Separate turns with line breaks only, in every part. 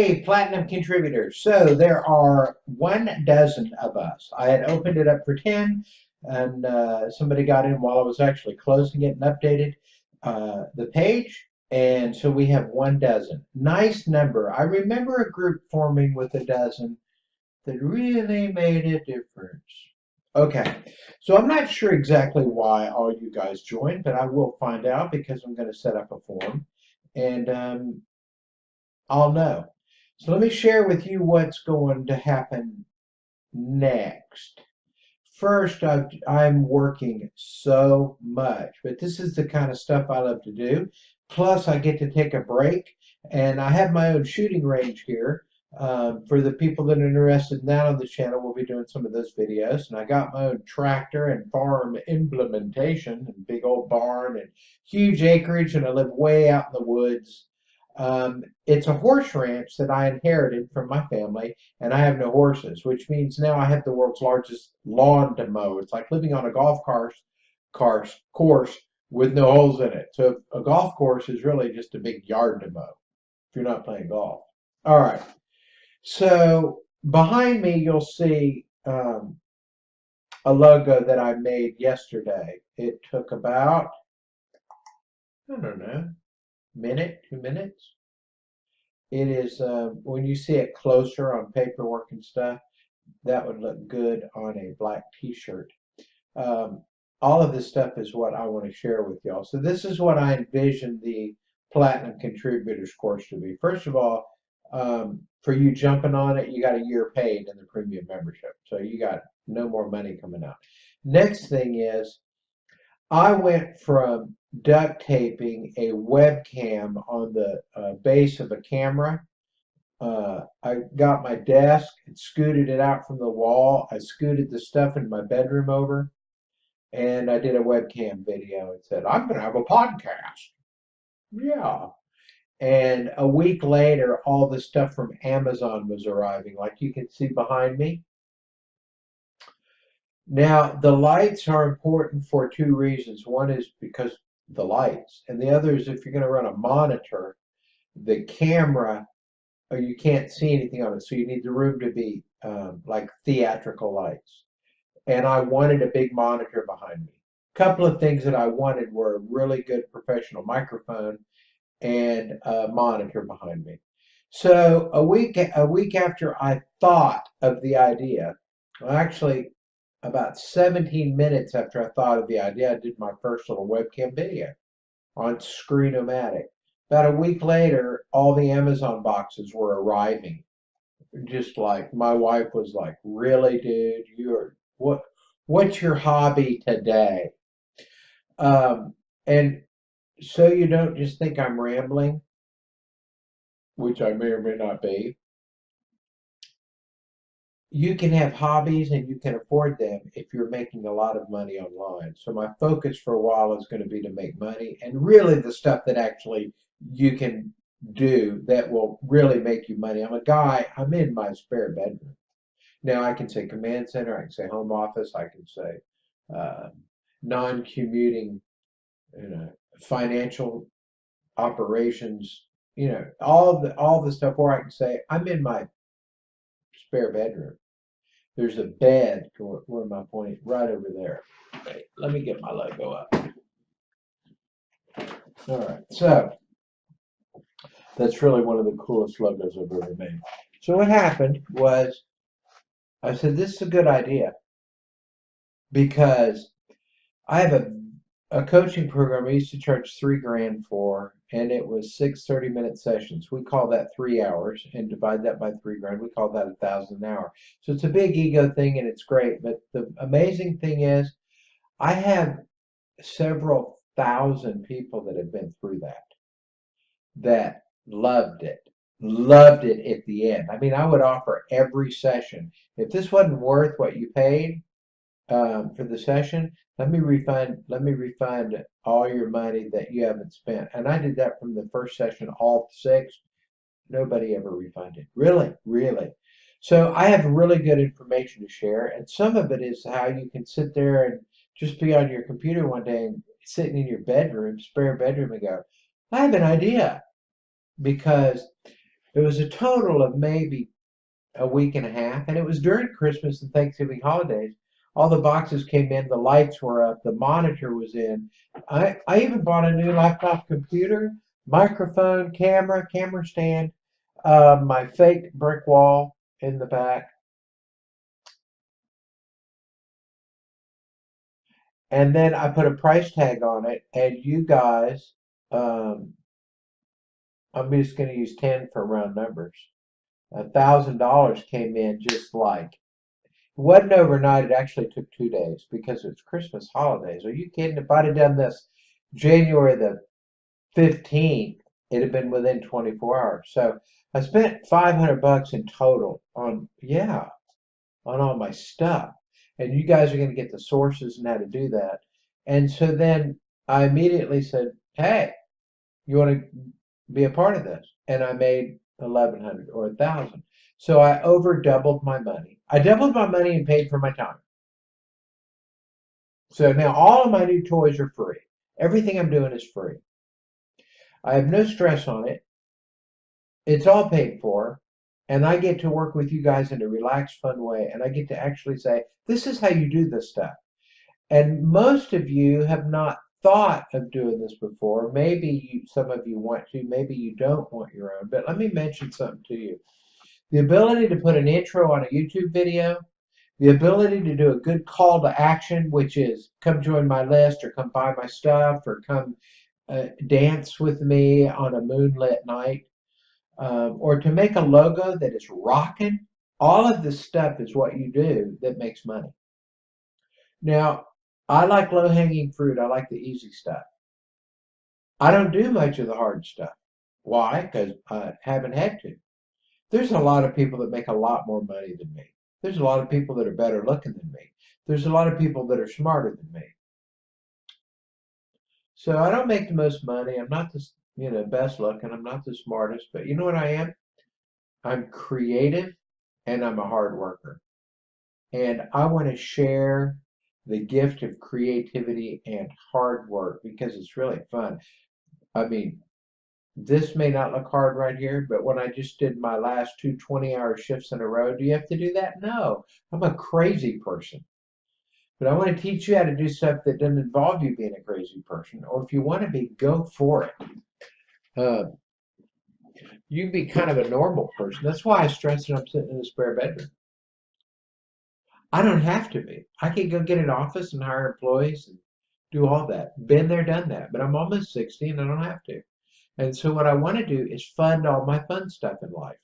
Hey, Platinum contributors. So there are 1 dozen of us. I had opened it up for 10, and somebody got in while I was actually closing it and updated the page. And so we have 1 dozen. Nice number. I remember a group forming with 1 dozen that really made a difference. Okay, so I'm not sure exactly why all you guys joined, but I will find out because I'm going to set up a form. And I'll know. So let me share with you what's going to happen next. First, I'm working so much, but this is the kind of stuff I love to do. Plus, I get to take a break, and I have my own shooting range here. For the people that are interested in that on the channel, we'll be doing some of those videos. And I got my own tractor and farm implementation, and big old barn and huge acreage, and I live way out in the woods. It's a horse ranch that I inherited from my family, and I have no horses, which means now I have the world's largest lawn to mow. It's like living on a course with no holes in it. So a golf course is really just a big yard to mow if you're not playing golf. All right. So behind me, you'll see a logo that I made yesterday. It took about, I don't know, minute, 2 minutes. It is, when you see it closer on paperwork and stuff, that would look good on a black t-shirt. All of this stuff is what I want to share with y'all. So this is what I envision the Platinum Contributors course to be. First of all, for you jumping on it, you got a year paid in the premium membership. So you got no more money coming out. Next thing is, I went from duct taping a webcam on the base of a camera. I got my desk and scooted it out from the wall. I scooted the stuff in my bedroom over, and I did a webcam video and said, I'm going to have a podcast. Yeah. And a week later, all the stuff from Amazon was arriving, like you can see behind me. Now, the lights are important for 2 reasons. One is because the lights, and the other is if you're going to run a monitor, the camera, or you can't see anything on it, so you need the room to be like theatrical lights. And I wanted a big monitor behind me. A couple of things that I wanted were a really good professional microphone and a monitor behind me. So a week after I thought of the idea, well, actually about 17 minutes after I thought of the idea, I did my first little webcam video on Screenomatic. About a week later, all the Amazon boxes were arriving. Just like my wife was like, "Really, dude? What's your hobby today?" And so you don't just think I'm rambling, which I may or may not be. You can have hobbies and you can afford them if you're making a lot of money online. So my focus for a while is going to be to make money, and really the stuff that actually you can do that will really make you money. I'm a guy, I'm in my spare bedroom. Now I can say command center, I can say home office, I can say non-commuting, financial operations, all the stuff where I can say I'm in my spare bedroom. There's a bed, where am I pointing? Right over there. Okay, let me get my logo up. All right, so that's really one of the coolest logos I've ever made. So what happened was I said, this is a good idea because I have a coaching program I used to charge $3,000 for, and it was 6 30-minute sessions. We call that 3 hours, and divide that by $3,000. We call that 1,000 an hour. So it's a big ego thing, and it's great. But the amazing thing is, I have several thousand people that have been through that loved it at the end. I mean, I would offer every session. If this wasn't worth what you paid for the session, let me refund all your money that you haven't spent. And I did that from the first session, all 6. Nobody ever refunded. Really, really. So I have really good information to share, and some of it is how you can sit there and just be on your computer one day and sitting in your bedroom, spare bedroom, and go, I have an idea. Because It was a total of maybe a week and a half, and it was during Christmas and Thanksgiving holidays. All the boxes came in, the lights were up, the monitor was in. I even bought a new laptop computer, microphone, camera stand, my fake brick wall in the back. And then I put a price tag on it, and you guys, um, I'm just going to use 10 for round numbers. $1,000 came in just like. It wasn't overnight. It actually took 2 days because it's Christmas holidays. Are you kidding? If I'd have done this January the 15th, it'd have been within 24 hours. So I spent $500 in total on, yeah, on all my stuff. And you guys are going to get the sources and how to do that. And so then I immediately said, hey, you want to be a part of this? And I made 1,100 or 1,000. So I over doubled my money. I doubled my money and paid for my time. So now all of my new toys are free. Everything I'm doing is free. I have no stress on it. It's all paid for. And I get to work with you guys in a relaxed, fun way. And I get to actually say, this is how you do this stuff. And most of you have not thought of doing this before. Maybe some of you want to, maybe you don't want your own. But let me mention something to you. The ability to put an intro on a YouTube video, the ability to do a good call to action, which is come join my list or come buy my stuff or come dance with me on a moonlit night, or to make a logo that is rocking. All of this stuff is what you do that makes money. Now, I like low-hanging fruit. I like the easy stuff. I don't do much of the hard stuff. Why? Because I haven't had to. There's a lot of people that make a lot more money than me. There's a lot of people that are better looking than me. There's a lot of people that are smarter than me. So I don't make the most money. I'm not the best looking. I'm not the smartest. But you know what I am? I'm creative and I'm a hard worker. And I want to share the gift of creativity and hard work because it's really fun. I mean, this may not look hard right here, but when I just did my last two 20-hour shifts in a row, do you have to do that? No, I'm a crazy person. But I want to teach you how to do stuff that doesn't involve you being a crazy person. Or if you want to be, go for it. You can be kind of a normal person. That's why I stress that I'm sitting in a spare bedroom. I don't have to be. I can go get an office and hire employees and do all that. Been there, done that. But I'm almost 60 and I don't have to. And so what I want to do is fund all my fun stuff in life.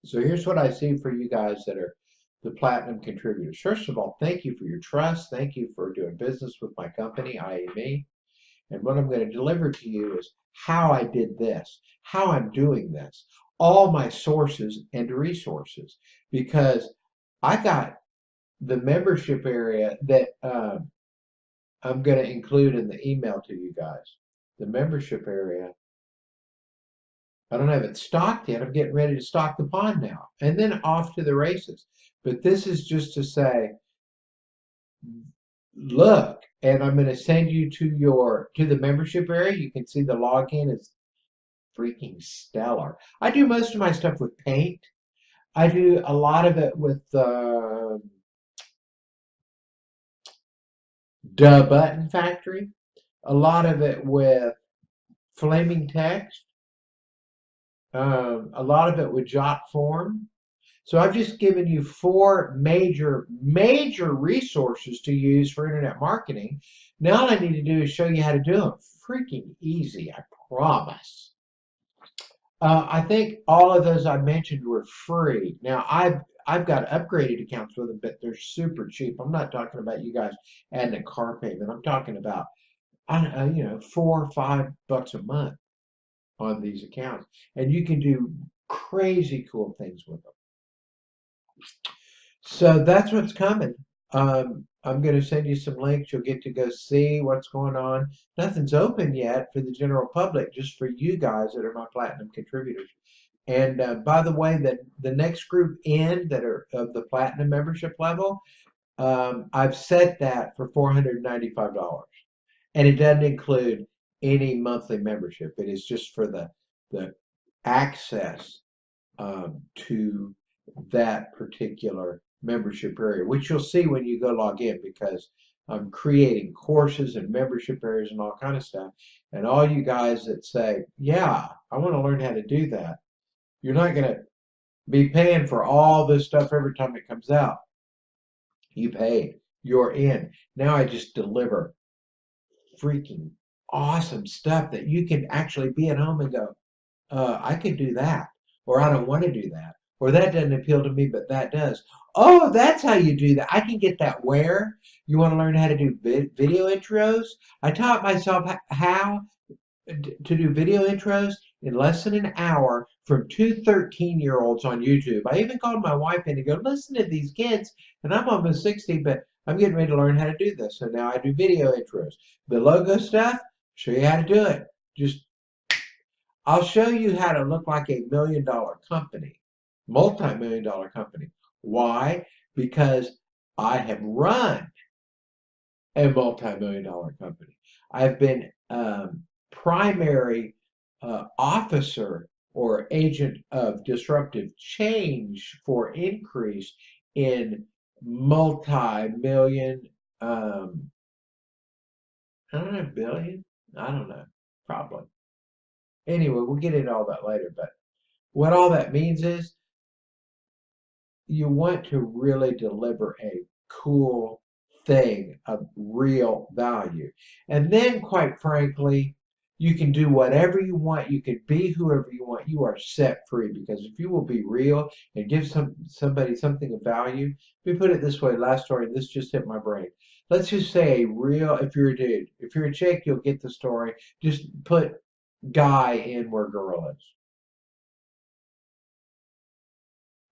So here's what I see for you guys that are the platinum contributors. First of all, thank you for your trust. Thank you for doing business with my company, IAME. And what I'm going to deliver to you is how I did this, how I'm doing this, all my sources and resources, because I got the membership area that I'm going to include in the email to you guys. The membership area, I don't have it stocked yet. I'm getting ready to stock the pond now and then off to the races. But this is just to say, look, and I'm going to send you to the membership area. You can see the login is freaking stellar. I do most of my stuff with paint. I do a lot of it with Da Button Factory, a lot of it with Flaming Text, a lot of it with JotForm. So I've just given you 4 major resources to use for internet marketing. Now all I need to do is show you how to do them. Freaking easy, I promise. I think all of those I mentioned were free. Now I've got upgraded accounts with them, but they're super cheap. I'm not talking about you guys adding a car payment. I'm talking about $4 or $5 a month on these accounts, and you can do crazy cool things with them. So that's what's coming. I'm going to send you some links. You'll get to go see what's going on. Nothing's open yet for the general public, just for you guys that are my platinum contributors. And by the way, the next group in that are of the platinum membership level, I've set that for $495. And it doesn't include any monthly membership. It is just for the access to that particular membership area, which you'll see when you go log in, because I'm creating courses and membership areas and all kind of stuff. And all you guys that say, yeah, I want to learn how to do that, you're not going to be paying for all this stuff every time it comes out. You paid. You're in. Now I just deliver freaking awesome stuff that you can actually be at home and go, I could do that, or I don't want to do that, or that doesn't appeal to me, but that does. Oh, that's how you do that. I can get that where? You want to learn how to do video intros? I taught myself how to do video intros in less than an hour from two 13-year-olds on YouTube. I even called my wife in to go, listen to these kids, and I'm almost 60, but I'm getting ready to learn how to do this. So now I do video intros. The logo stuff, show you how to do it. Just I'll show you how to look like a $1 million company, multi-million dollar company. Why? Because I have run a multi-million dollar company. I've been primary officer or agent of disruptive change for increase in multi-million, I don't know, billion? I don't know, probably. Anyway, we'll get into all that later, but what all that means is you want to really deliver a cool thing of real value. And then, quite frankly, you can do whatever you want. You can be whoever you want. You are set free, because if you will be real and give somebody something of value. Let me put it this way. Last story, this just hit my brain. Let's just say a real, if you're a dude, if you're a chick, you'll get the story. Just put guy in where girl is.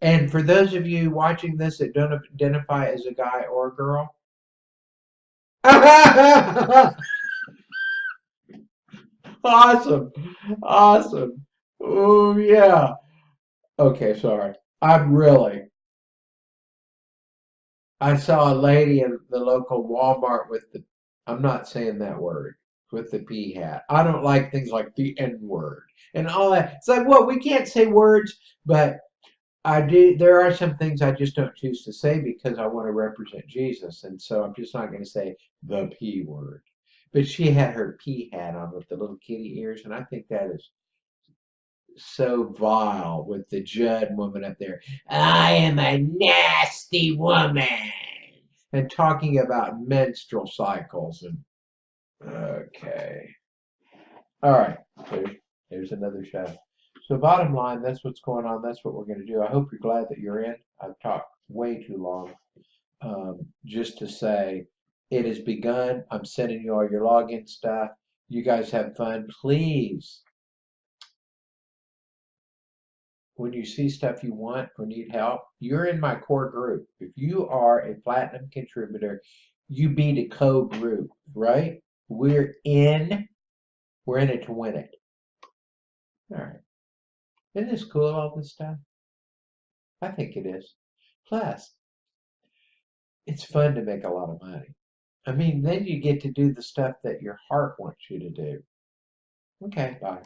And for those of you watching this that don't identify as a guy or a girl, awesome, awesome. Oh yeah. Okay, sorry. I'm really. I saw a lady in the local Walmart with the. I'm not saying that word, with the P hat. I don't like things like the N word and all that. It's like, well, we can't say words, but I do. There are some things I just don't choose to say because I want to represent Jesus, and so I'm just not going to say the P word. But she had her P hat on with the little kitty ears, and I think that is so vile with the Judd woman up there. I am a nasty woman, and talking about menstrual cycles and okay. All right, there's another show. So bottom line, that's what's going on. That's what we're going to do. I hope you're glad that you're in. I've talked way too long. Just to say, it has begun. I'm sending you all your login stuff. You guys have fun. Please, when you see stuff you want or need help, you're in my core group. If you are a platinum contributor, you be the co-group, right? We're in it to win it. All right. Isn't this cool, all this stuff? I think it is. Plus, it's fun to make a lot of money. I mean, then you get to do the stuff that your heart wants you to do. Okay, bye.